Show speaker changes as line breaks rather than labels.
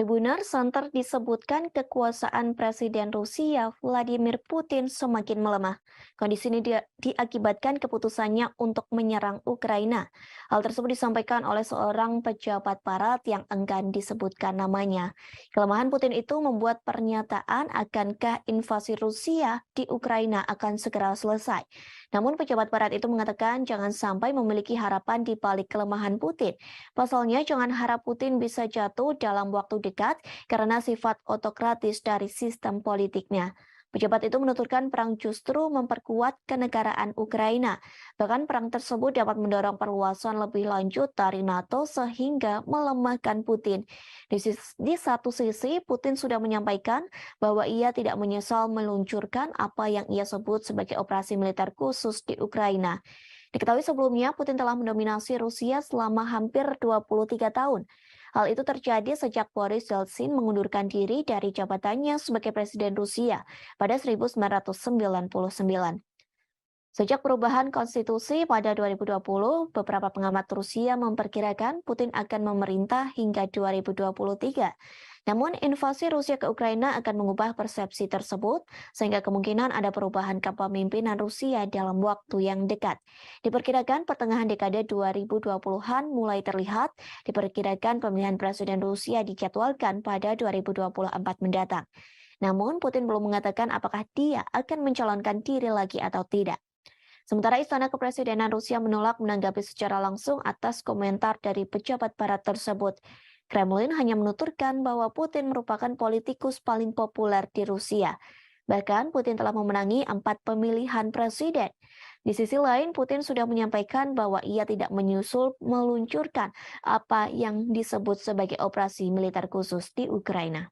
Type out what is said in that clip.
Tribunal Center disebutkan kekuasaan Presiden Rusia Vladimir Putin semakin melemah. Kondisi ini diakibatkan keputusannya untuk menyerang Ukraina. Hal tersebut disampaikan oleh seorang pejabat barat yang enggan disebutkan namanya. Kelemahan Putin itu membuat pernyataan akankah invasi Rusia di Ukraina akan segera selesai. Namun pejabat barat itu mengatakan jangan sampai memiliki harapan di balik kelemahan Putin. Pasalnya, jangan harap Putin bisa jatuh dalam waktu dekat karena sifat otokratis dari sistem politiknya. Pejabat itu menuturkan perang justru memperkuat kenegaraan Ukraina. Bahkan perang tersebut dapat mendorong perluasan lebih lanjut dari NATO sehingga melemahkan Putin. Di satu sisi, Putin sudah menyampaikan bahwa ia tidak menyesal meluncurkan apa yang ia sebut sebagai operasi militer khusus di Ukraina. Diketahui sebelumnya, Putin telah mendominasi Rusia selama hampir 23 tahun. Hal itu terjadi sejak Boris Yeltsin mengundurkan diri dari jabatannya sebagai Presiden Rusia pada 1999. Sejak perubahan konstitusi pada 2020, beberapa pengamat Rusia memperkirakan Putin akan memerintah hingga 2023. Namun, invasi Rusia ke Ukraina akan mengubah persepsi tersebut, sehingga kemungkinan ada perubahan kepemimpinan Rusia dalam waktu yang dekat. Diperkirakan pertengahan dekade 2020-an mulai terlihat, diperkirakan pemilihan presiden Rusia dijadwalkan pada 2024 mendatang. Namun, Putin belum mengatakan apakah dia akan mencalonkan diri lagi atau tidak. Sementara Istana Kepresidenan Rusia menolak menanggapi secara langsung atas komentar dari pejabat barat tersebut. Kremlin hanya menuturkan bahwa Putin merupakan politikus paling populer di Rusia. Bahkan Putin telah memenangi 4 pemilihan presiden. Di sisi lain, Putin sudah menyampaikan bahwa ia tidak menyusul meluncurkan apa yang disebut sebagai operasi militer khusus di Ukraina.